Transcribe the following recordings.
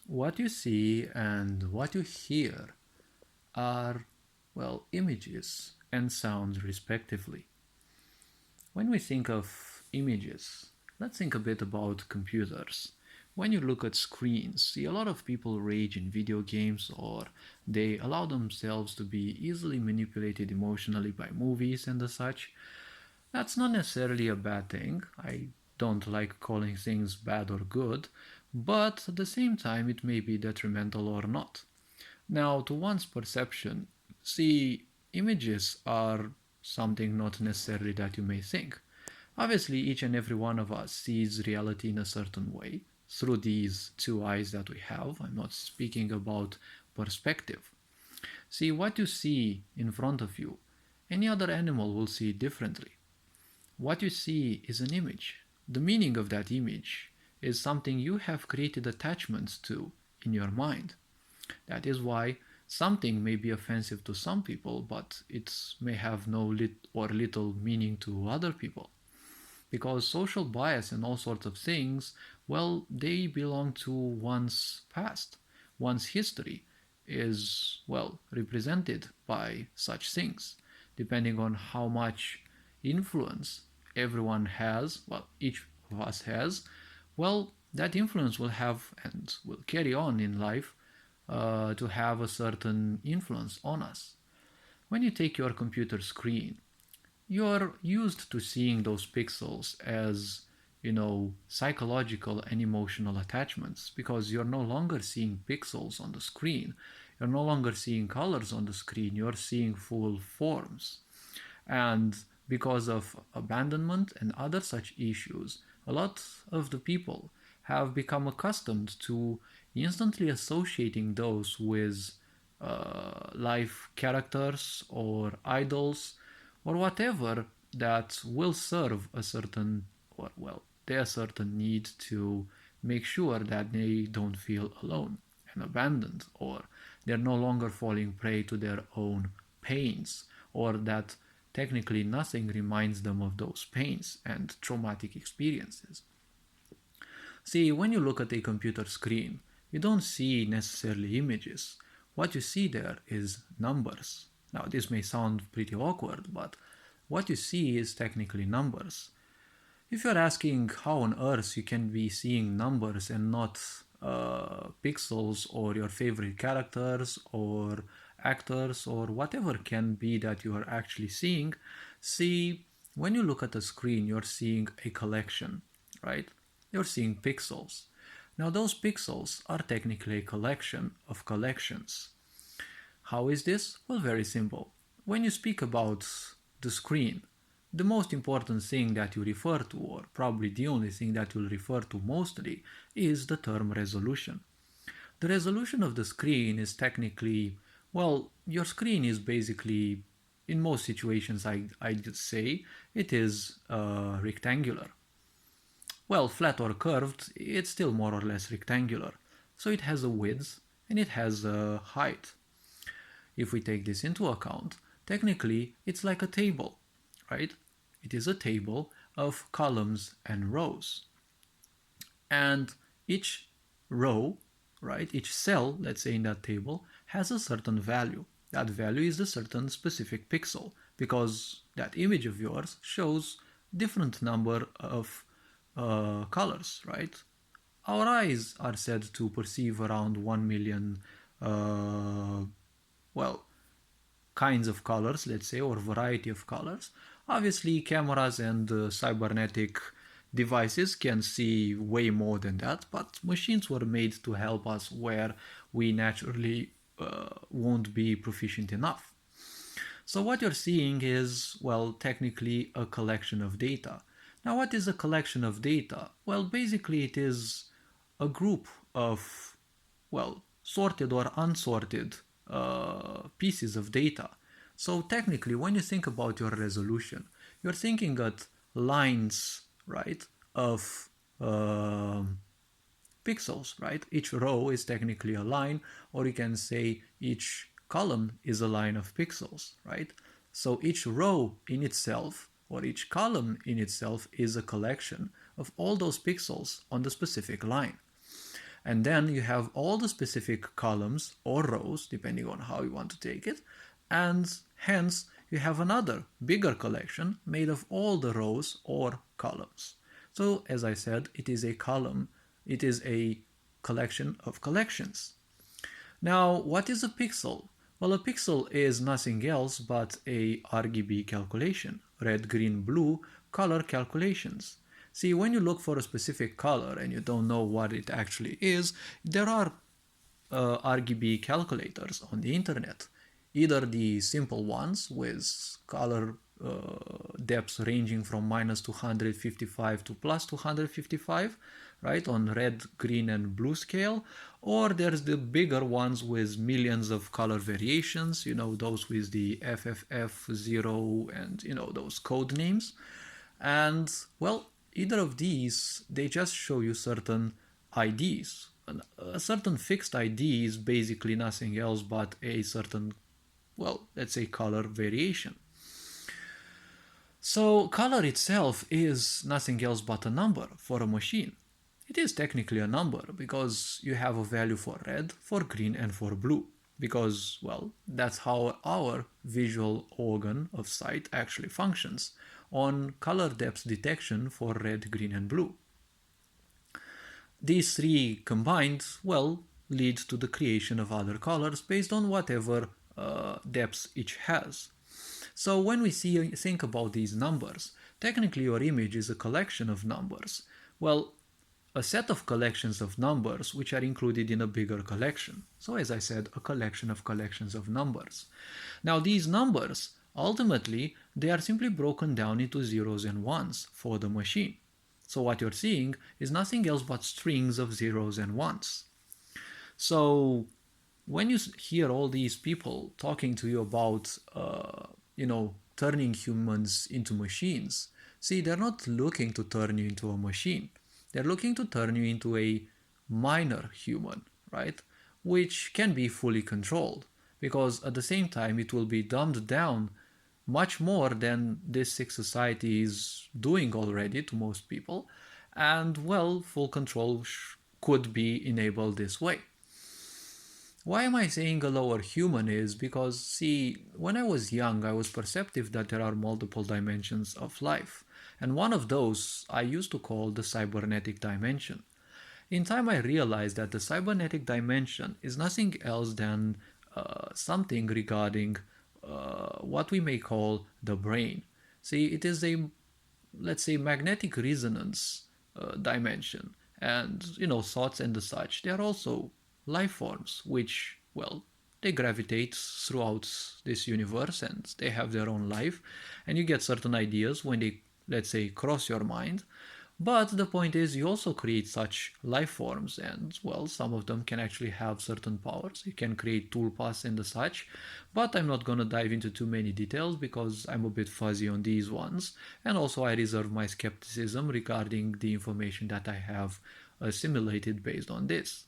What you see and what you hear are, well, images and sounds respectively. When we think of images, let's think a bit about computers. When you look at screens, see a lot of people rage in video games or they allow themselves to be easily manipulated emotionally by movies and the such. That's not necessarily a bad thing. I don't like calling things bad or good, but at the same time it may be detrimental or not. Now, to one's perception, see, images are something not necessarily that you may think. Obviously, each and every one of us sees reality in a certain way through these two eyes that we have. I'm not speaking about perspective. See, what you see in front of you, any other animal will see it differently. What you see is an image. The meaning of that image is something you have created attachments to in your mind. That is why something may be offensive to some people, but it may have no or little meaning to other people. Because social bias and all sorts of things, well, they belong to one's past. One's history is, well, represented by such things, depending on how much influence everyone has, well, each of us has, well, that influence will have and will carry on in life to have a certain influence on us. When you take your computer screen, you're used to seeing those pixels as, psychological and emotional attachments because you're no longer seeing pixels on the screen. You're no longer seeing colors on the screen. You're seeing full forms. And because of abandonment and other such issues, a lot of the people have become accustomed to instantly associating those with life characters or idols or whatever that will serve a certain, or well, their certain need to make sure that they don't feel alone and abandoned, or they're no longer falling prey to their own pains, or that technically nothing reminds them of those pains and traumatic experiences. See, when you look at a computer screen, you don't see necessarily images. What you see there is numbers. Now, this may sound pretty awkward, but what you see is technically numbers. If you're asking how on earth you can be seeing numbers and not pixels or your favorite characters or actors or whatever can be that you are actually seeing, see, when you look at a screen, you're seeing a collection, right? You're seeing pixels. Now, those pixels are technically a collection of collections. How is this? Well, very simple. When you speak about the screen, the most important thing that you refer to, or probably the only thing that you'll refer to mostly, is the term resolution. The resolution of the screen is technically, well, your screen is basically, in most situations, I'd say, it is rectangular. Well, flat or curved, it's still more or less rectangular. So it has a width and it has a height. If we take this into account, technically it's like a table, right? It is a table of columns and rows. And each row, right, each cell, let's say in that table, has a certain value. That value is a certain specific pixel because that image of yours shows different number of colors, right? Our eyes are said to perceive around 1 million, well, kinds of colors, let's say, or variety of colors. Obviously, cameras and cybernetic devices can see way more than that, but machines were made to help us where we naturally won't be proficient enough. So what you're seeing is, well, technically a collection of data. Now, what is a collection of data? Well, basically it is a group of, well, sorted or unsorted pieces of data. So technically, when you think about your resolution, you're thinking at lines, right, of pixels, right? Each row is technically a line, or you can say each column is a line of pixels, right? So each row in itself, or each column in itself, is a collection of all those pixels on the specific line. And then you have all the specific columns or rows, depending on how you want to take it, and hence you have another bigger collection made of all the rows or columns. So as I said, it is a column, it is a collection of collections. Now, what is a pixel? Well, a pixel is nothing else but a RGB calculation, red, green, blue color calculations. See, when you look for a specific color and you don't know what it actually is, there are RGB calculators on the internet. Either the simple ones with color depths ranging from minus 255 to plus 255, right, on red, green, and blue scale, or there's the bigger ones with millions of color variations, you know, those with the FFF0 and, you know, those code names. And, well, either of these, they just show you certain IDs. A certain fixed ID is basically nothing else but a certain, well, let's say color variation. So color itself is nothing else but a number for a machine. It is technically a number because you have a value for red, for green, and for blue. Because, well, that's how our visual organ of sight actually functions on color depth detection for red, green, and blue. These three combined, well, lead to the creation of other colors based on whatever depths each has. So when we think about these numbers, technically your image is a collection of numbers. Well, a set of collections of numbers which are included in a bigger collection. So as I said, a collection of collections of numbers. Now these numbers, ultimately, they are simply broken down into zeros and ones for the machine. So what you're seeing is nothing else but strings of zeros and ones. So when you hear all these people talking to you about, turning humans into machines, see, they're not looking to turn you into a machine. They're looking to turn you into a minor human, right? Which can be fully controlled, because at the same time it will be dumbed down much more than this sick society is doing already to most people, and well, full control could be enabled this way. Why am I saying a lower human is because, see, when I was young, I was perceptive that there are multiple dimensions of life. And one of those I used to call the cybernetic dimension. In time, I realized that the cybernetic dimension is nothing else than something regarding what we may call the brain. See, it is a, let's say, magnetic resonance dimension. And, thoughts and the such, they are also life forms, which, well, they gravitate throughout this universe and they have their own life. And you get certain ideas when they, let's say, cross your mind. But the point is, you also create such life forms, and well, some of them can actually have certain powers. You can create toolpaths and the such, but I'm not gonna dive into too many details because I'm a bit fuzzy on these ones, and also I reserve my skepticism regarding the information that I have assimilated based on this.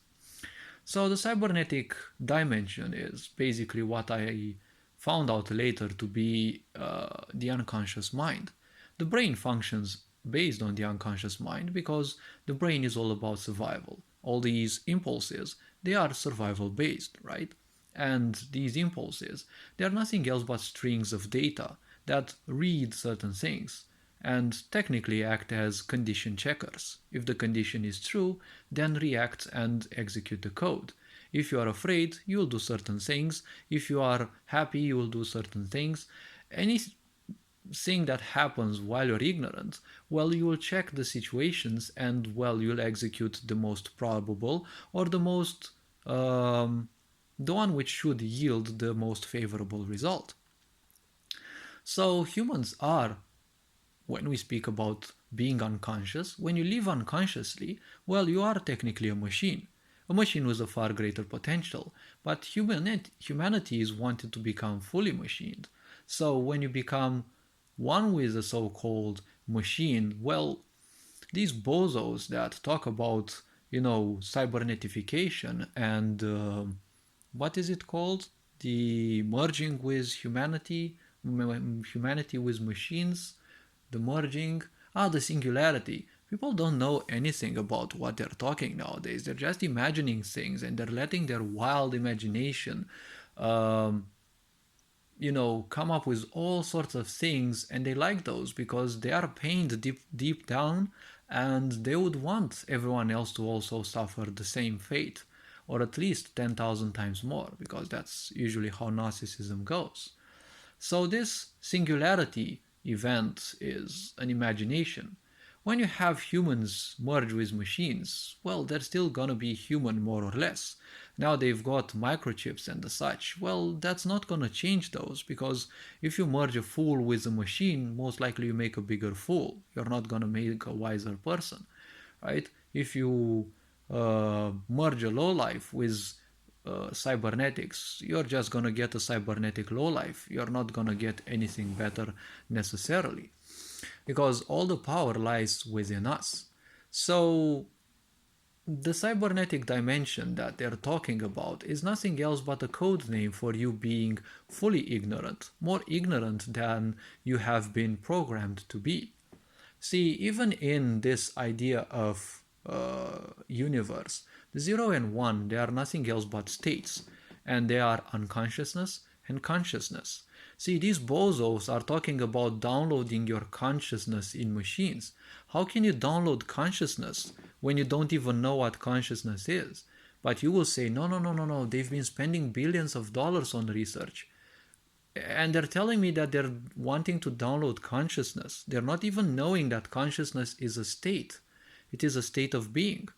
So the cybernetic dimension is basically what I found out later to be the unconscious mind. The brain functions based on the unconscious mind because the brain is all about survival. All these impulses, they are survival based, right? And these impulses, they are nothing else but strings of data that read certain things and technically act as condition checkers. If the condition is true, then react and execute the code. If you are afraid, you will do certain things. If you are happy, you will do certain things. Anything that happens while you're ignorant, well, you will check the situations and, well, you'll execute the most probable or the one which should yield the most favorable result. So humans are, when we speak about being unconscious, when you live unconsciously, well, you are technically a machine with a far greater potential, but humanity is wanted to become fully machined. So when you become one with a so-called machine, well, these bozos that talk about, cybernetification and what is it called? The merging with humanity with machines, the merging, the singularity. People don't know anything about what they're talking nowadays. They're just imagining things and they're letting their wild imagination um, come up with all sorts of things, and they like those because they are pained deep down, and they would want everyone else to also suffer the same fate, or at least 10,000 times more, because that's usually how narcissism goes. So this singularity event is an imagination. When you have humans merge with machines, well, they're still gonna be human more or less. Now they've got microchips and the such. Well, that's not gonna change those, because if you merge a fool with a machine, most likely you make a bigger fool. You're not gonna make a wiser person, right? If you merge a lowlife with cybernetics, you're just gonna get a cybernetic lowlife. You're not gonna get anything better necessarily, because all the power lies within us. So the cybernetic dimension that they're talking about is nothing else but a code name for you being fully ignorant, more ignorant than you have been programmed to be. See, even in this idea of universe, the 0 and 1, they are nothing else but states, and they are unconsciousness and consciousness. See, these bozos are talking about downloading your consciousness in machines. How can you download consciousness when you don't even know what consciousness is? But you will say, no, no, no, no, no, they've been spending billions of dollars on research. And they're telling me that they're wanting to download consciousness. They're not even knowing that consciousness is a state. It is a state of being.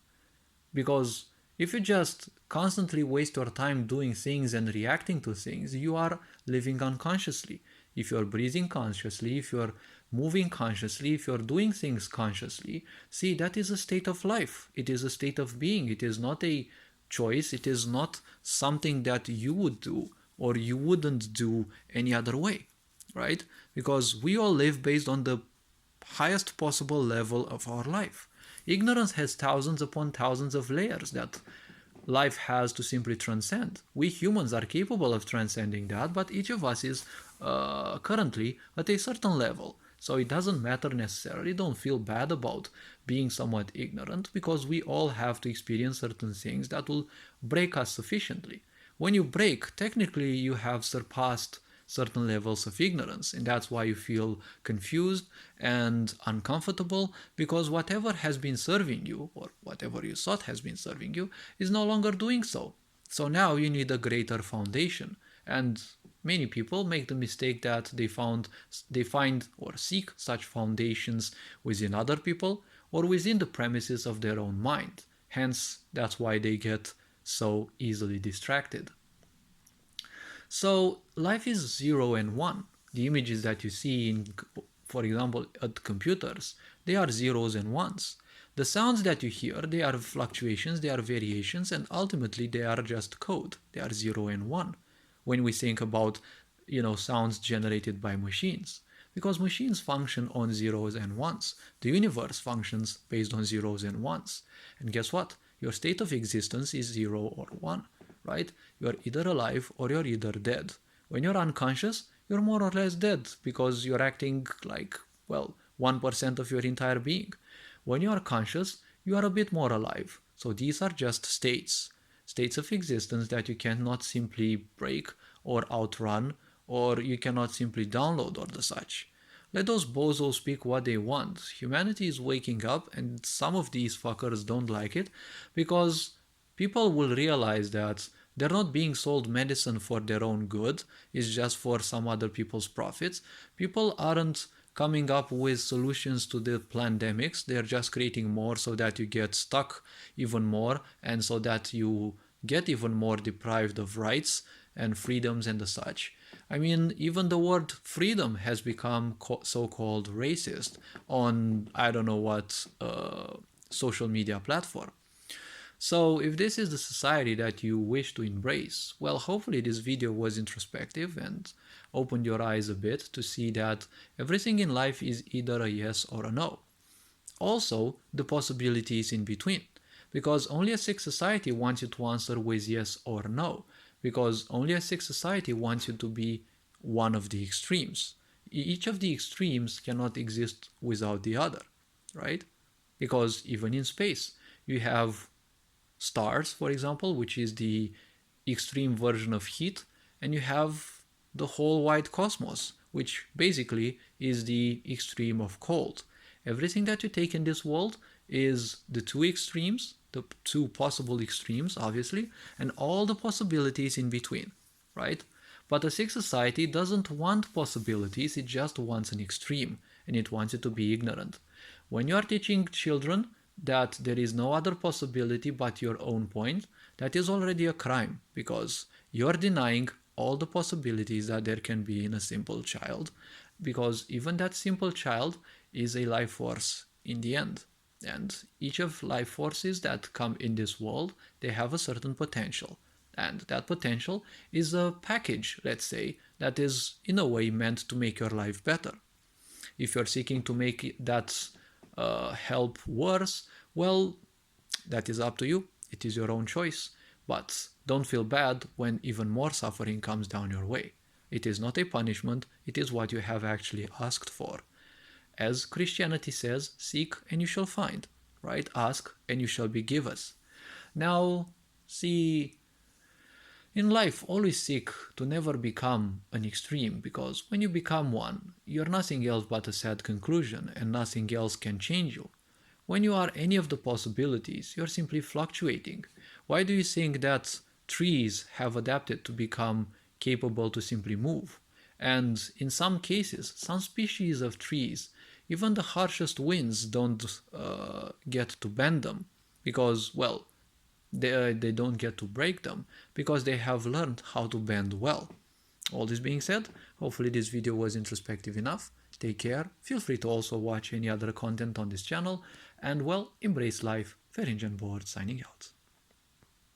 Because if you just constantly waste your time doing things and reacting to things, you are living unconsciously. If you're breathing consciously, if you're moving consciously, if you're doing things consciously, see, that is a state of life. It is a state of being. It is not a choice. It is not something that you would do or you wouldn't do any other way, right? Because we all live based on the highest possible level of our life. Ignorance has thousands upon thousands of layers that life has to simply transcend. We humans are capable of transcending that, but each of us is currently at a certain level. So it doesn't matter necessarily. Don't feel bad about being somewhat ignorant, because we all have to experience certain things that will break us sufficiently. When you break, technically you have surpassed certain levels of ignorance, and that's why you feel confused and uncomfortable, because whatever has been serving you, or whatever you thought has been serving you, is no longer doing so. So now you need a greater foundation, and many people make the mistake that they find or seek such foundations within other people or within the premises of their own mind. Hence, that's why they get so easily distracted. So life is 0 and 1. The images that you see in, for example, at computers, they are zeros and ones. The sounds that you hear, they are fluctuations, they are variations, and ultimately they are just code. They are 0 and 1. When we think about, sounds generated by machines, because machines function on zeros and ones. The universe functions based on zeros and ones. And guess what? Your state of existence is 0 or 1, right? You're either alive or you're either dead. When you're unconscious, you're more or less dead, because you're acting like, 1% of your entire being. When you are conscious, you are a bit more alive. So these are just states of existence that you cannot simply break or outrun, or you cannot simply download or the such. Let those bozos speak what they want. Humanity is waking up, and some of these fuckers don't like it, because people will realize that they're not being sold medicine for their own good, it's just for some other people's profits. People aren't coming up with solutions to the pandemics, they're just creating more so that you get stuck even more, and so that you get even more deprived of rights and freedoms and the such. I mean, even the word freedom has become so-called racist on I don't know what social media platform. So if this is the society that you wish to embrace, well, hopefully this video was introspective and opened your eyes a bit to see that everything in life is either a yes or a no. Also, the possibilities in between, because only a sick society wants you to answer with yes or no, because only a sick society wants you to be one of the extremes. Each of the extremes cannot exist without the other, right? because even in space, you have stars, for example, which is the extreme version of heat, and you have the whole wide cosmos, which basically is the extreme of cold. Everything that you take in this world is the two extremes, the two possible extremes, obviously, and all the possibilities in between, right? But a sick society doesn't want possibilities, it just wants an extreme, and it wants it to be ignorant. When you are teaching children that there is no other possibility but your own point, that is already a crime, because you're denying all the possibilities that there can be in a simple child, because even that simple child is a life force in the end. And each of life forces that come in this world, they have a certain potential. And that potential is a package, let's say, that is in a way meant to make your life better. If you're seeking to make that help worse, well, that is up to you. It is your own choice. But don't feel bad when even more suffering comes down your way. It is not a punishment, it is what you have actually asked for. As Christianity says, seek and you shall find, right? Ask and you shall be given. Now, see, in life, always seek to never become an extreme, because when you become one, you're nothing else but a sad conclusion and nothing else can change you. When you are any of the possibilities, you're simply fluctuating. Why do you think that trees have adapted to become capable to simply move? And in some cases, some species of trees, even the harshest winds don't get to bend them because, well, they don't get to break them because they have learned how to bend well. All this being said, hopefully this video was introspective enough. Take care, feel free to also watch any other content on this channel, and well, embrace life. Ferinjan Board signing out.